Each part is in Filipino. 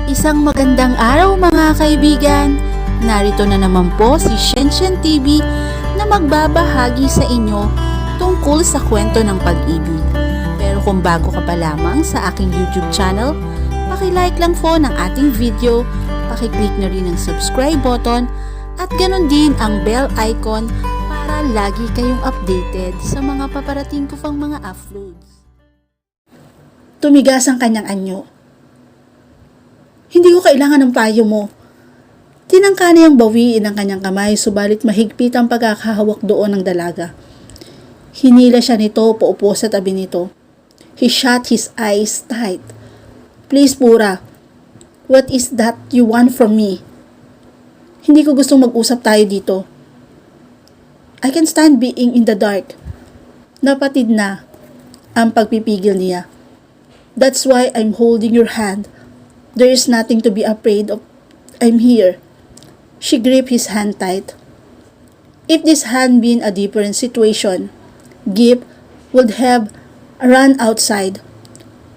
Isang magandang araw mga kaibigan! Narito na naman po si Shenshen TV na magbabahagi sa inyo tungkol sa kwento ng pag-ibig. Pero kung bago ka pa lamang sa aking YouTube channel, paki-like lang po ng ating video, paki-click na rin ang subscribe button at ganon din ang bell icon para lagi kayong updated sa mga paparating ko pang mga uploads. Tumigas ang kanyang anyo. Hindi ko kailangan ng payo mo. Tinangka niyang bawiin ang kanyang kamay, subalit mahigpit ang pagkakahawak doon ng dalaga. Hinila siya nito paupo sa tabi nito. He shut his eyes tight. Please, Pura. What is that you want from me? Hindi ko gustong mag-usap tayo dito. I can stand being in the dark. Napatid na ang pagpipigil niya. That's why I'm holding your hand. There is nothing to be afraid of. I'm here. She gripped his hand tight. If this had been a different situation, Gip would have run outside.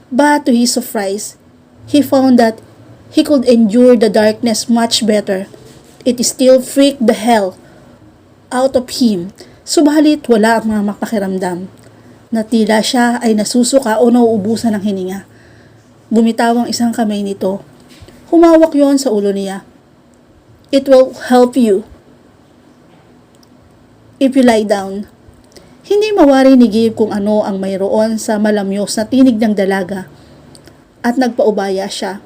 But to his surprise, he found that he could endure the darkness much better. It still freaked the hell out of him. Subalit wala ang mga pakiramdam. Na tila siya ay nasusuka o nauubusan ng hininga. Bumitaw ang isang kamay nito. Humawak yon sa ulo niya. It will help you if you lie down. Hindi mawari ni Gabe kung ano ang mayroon sa malamyos na tinig ng dalaga at nagpaubaya siya.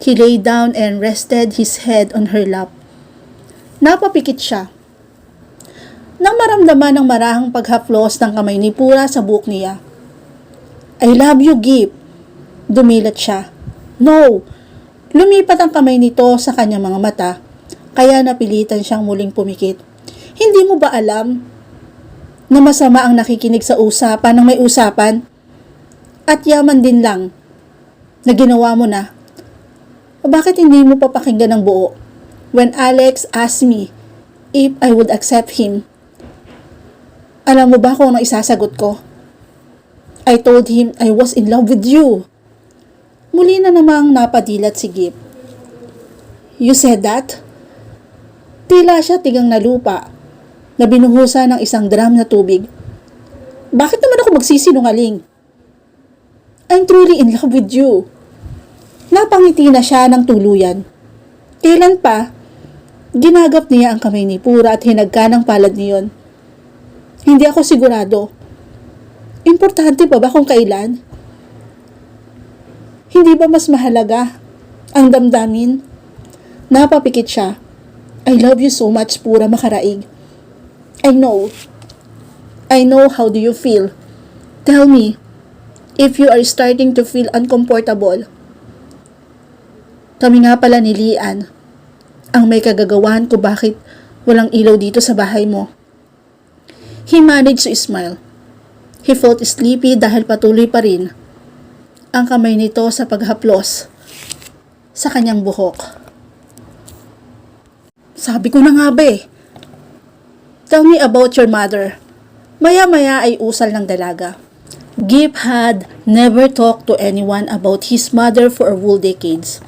He lay down and rested his head on her lap. Napapikit siya. Nang maramdaman ng marahang paghaplos ng kamay ni Pura sa buhok niya. I love you, Gabe. Dumilat siya. No! Lumipat ang kamay nito sa kanyang mga mata, kaya napilitan siyang muling pumikit. Hindi mo ba alam na masama ang nakikinig sa usapan ng may usapan? At yaman din lang na ginawa mo na. Bakit hindi mo papakinggan ng buo? When Alex asked me if I would accept him, alam mo ba kung ano isasagot ko? I told him I was in love with you. Muli na namang napadilat si Gip. You said that? Tila siya tigang na lupa na binuhusan ng isang drum na tubig. Bakit naman ako magsisinungaling? I'm truly in love with you. Napangiti na siya ng tuluyan. Kailan pa, ginagap niya ang kamay ni Pura at hinagka ng palad niyon. Hindi ako sigurado. Importante pa ba kung kailan? Hindi ba mas mahalaga ang damdamin? Napapikit siya. I love you so much, Pura makaraig. I know. I know how do you feel. Tell me, if you are starting to feel uncomfortable. Kami nga pala ni Lian ang may kagagawan ko bakit walang ilaw dito sa bahay mo. He managed to smile. He felt sleepy dahil patuloy pa rin ang kamay nito sa paghaplos sa kanyang buhok. Sabi ko na nga ba eh. Tell me about your mother. Maya-maya ay usal ng dalaga. Gip had never talked to anyone about his mother for whole decades.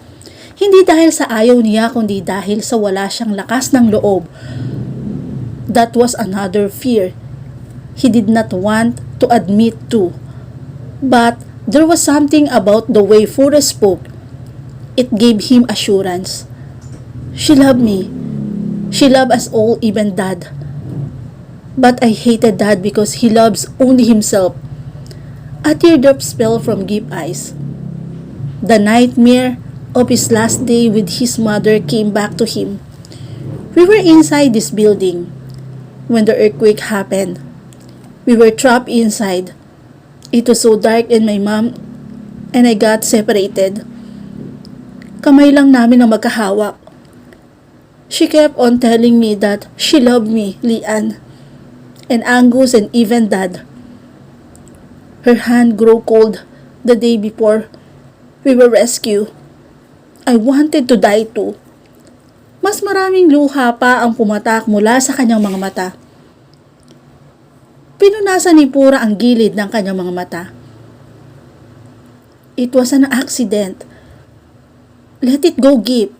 Hindi dahil sa ayaw niya kundi dahil sa wala siyang lakas ng loob. That was another fear he did not want to admit to. But there was something about the way Pura spoke. It gave him assurance. She loved me. She loved us all, even Dad. But I hated Dad because he loves only himself. A teardrop fell from Gip's eyes. The nightmare of his last day with his mother came back to him. We were inside this building when the earthquake happened. We were trapped inside. It was so dark and my mom and I got separated. Kamay lang namin ang magkahawak. She kept on telling me that she loved me, Lian, and Angus and even Dad. Her hand grew cold the day before we were rescued. I wanted to die too. Mas maraming luha pa ang pumatak mula sa kanyang mga mata. Pinunasan ni Pura ang gilid ng kanyang mga mata. It was an accident. Let it go, Gip.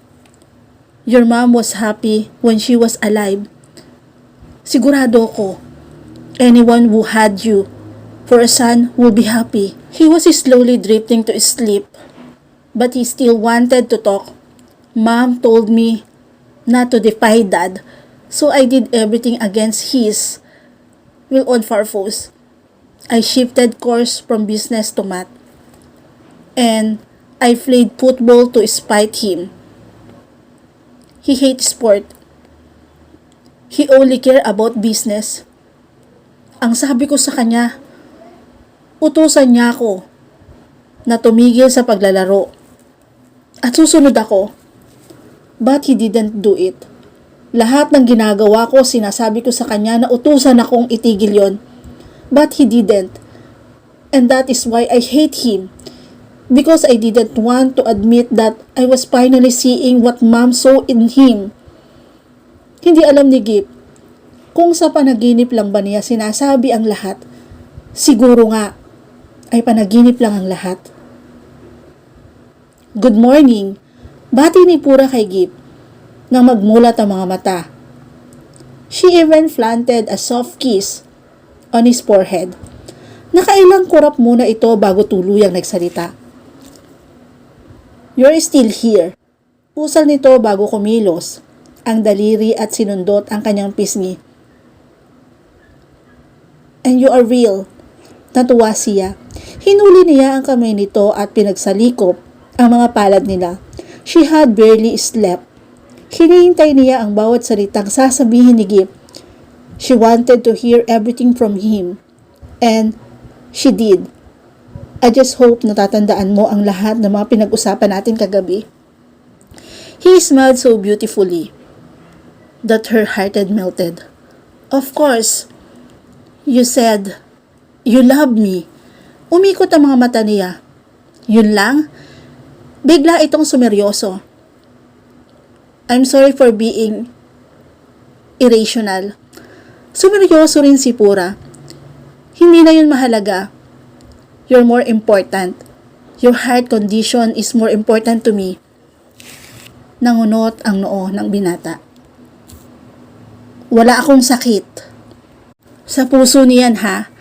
Your mom was happy when she was alive. Sigurado ko, anyone who had you for a son will be happy. He was slowly drifting to sleep, but he still wanted to talk. Mom told me not to defy Dad, so I did everything against his will on Farfos. I shifted course from business to math, and I played football to spite him. He hates sport. He only care about business. Ang sabi ko sa kanya, utusan niya ako na tumigil sa paglalaro at susunod ako. But he didn't do it. Lahat ng ginagawa ko, sinasabi ko sa kanya na utusan akong itigil yon. But he didn't. And that is why I hate him. Because I didn't want to admit that I was finally seeing what Mom saw in him. Hindi alam ni Gip kung sa panaginip lang ba niya sinasabi ang lahat. Siguro nga ay panaginip lang ang lahat. Good morning. Bati ni Pura kay Gip nang magmulat ang mga mata. She even planted a soft kiss on his forehead. Nakailang kurap muna ito bago tuluyang nagsalita. You're still here. Pusal nito bago kumilos ang daliri at sinundot ang kanyang pisngi. And you are real. Natuwa siya. Hinuli niya ang kamay nito at pinagsalikop ang mga palad nila. She had barely slept. Hinihintay niya ang bawat salitang sasabihin ni Gip. She wanted to hear everything from him. And she did. I just hope natatandaan mo ang lahat ng mga pinag-usapan natin kagabi. He smiled so beautifully that her heart had melted. Of course, you said, you love me. Umikot ang mga mata niya. Yun lang? Bigla itong sumeryoso. I'm sorry for being irrational. Sumeryoso rin si Pura. Hindi na yun mahalaga. You're more important. Your heart condition is more important to me. Nangunot ang noo ng binata. Wala akong sakit. Sa puso niyan ha.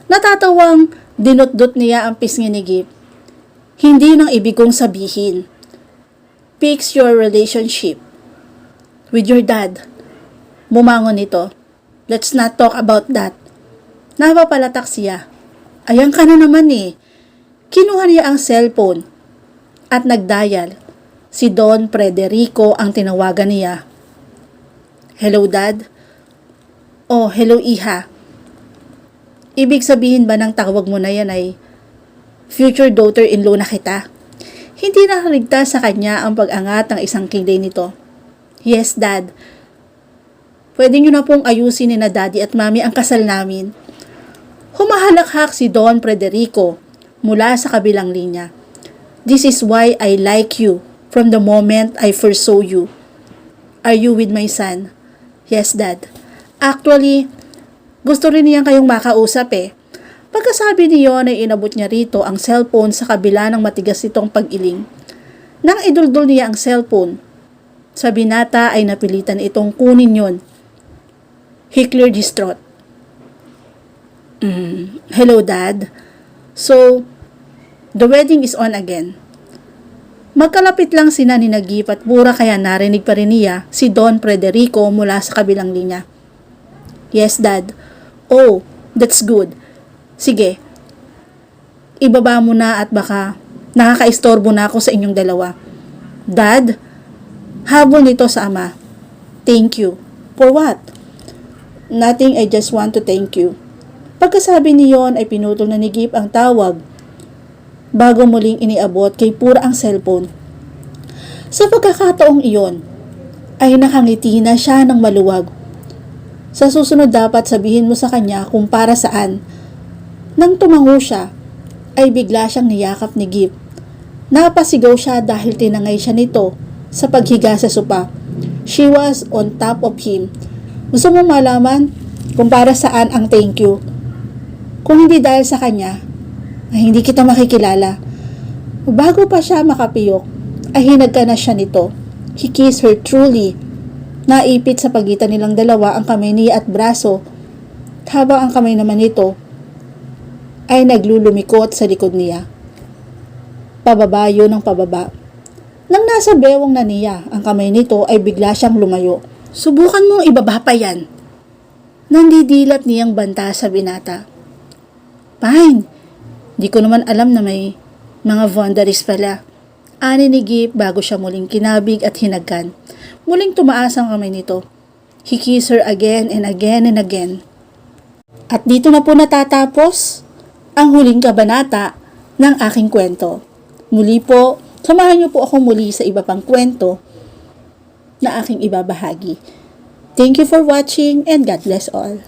Natatawang dinot-dot niya ang pisngi ni Gip. Hindi nang ibig kong sabihin. Fix your relationship with your dad. Bumangon nito. Let's not talk about that. Napapalatak siya. Ayan ka na naman eh. Kinuha niya ang cellphone at nagdial. Si Don Frederico ang tinawagan niya. Hello, Dad? Oh, hello, Iha. Ibig sabihin ba ng tawag mo na yan ay future daughter-in-law na kita? Hindi nakaligtas sa kanya ang pag-angat ng isang kilay nito. Yes, Dad. Pwede nyo na pong ayusin ni na Daddy at Mami ang kasal namin. Humahalakhak si Don Frederico mula sa kabilang linya. This is why I like you from the moment I first saw you. Are you with my son? Yes, Dad. Actually, gusto rin niyang kayong makausap eh. Pagkasabi niyo ay inabot niya rito ang cellphone sa kabila ng matigas itong pag-iling. Nang iduldol niya ang cellphone, sa binata ay napilitan itong kunin yon. He cleared his throat. Hello, Dad. So, the wedding is on again. Magkalapit lang sina ni Gip at Pura kaya narinig pa rin niya si Don Frederico mula sa kabilang linya. Yes, Dad. Oh, that's good. Sige. Ibaba mo na at baka nakakaistorbo na ako sa inyong dalawa. Dad, habol nito sa ama. Thank you. For what? Nothing, I just want to thank you. Pagkasabi niyon ay pinutol na ni Gip ang tawag bago muling iniabot kay Pura ang cellphone. Sa pagkakataong iyon ay nakangiti na siya ng maluwag. Sa susunod dapat sabihin mo sa kanya kung para saan. Nang tumango siya, ay bigla siyang niyakap ni Gip. Napasigaw siya dahil tinangay siya nito sa paghiga sa sopa. She was on top of him. Gusto mo malaman kung para saan ang thank you? Kung hindi dahil sa kanya, ay hindi kita makikilala. Bago pa siya makapiyok, ay hinagka na siya nito. He kissed her truly. Naipit sa pagitan nilang dalawa ang kamay niya at braso, habang ang kamay naman nito ay naglulumikot sa likod niya. Pababa yun ng pababa. Nang nasa bewang na niya ang kamay nito ay bigla siyang lumayo. Subukan mong ibaba pa yan. Nandidilat niyang banta sa binata. Fine. Di ko naman alam na may mga boundaries pala. Ani ni Gibb bago siya muling kinabig at hinagkan. Muling tumaas ang kamay nito. He kissed her again and again and again. At dito na po natatapos ang huling kabanata ng aking kwento. Muli po, samahan niyo po ako muli sa iba pang kwento na aking ibabahagi. Thank you for watching and God bless all.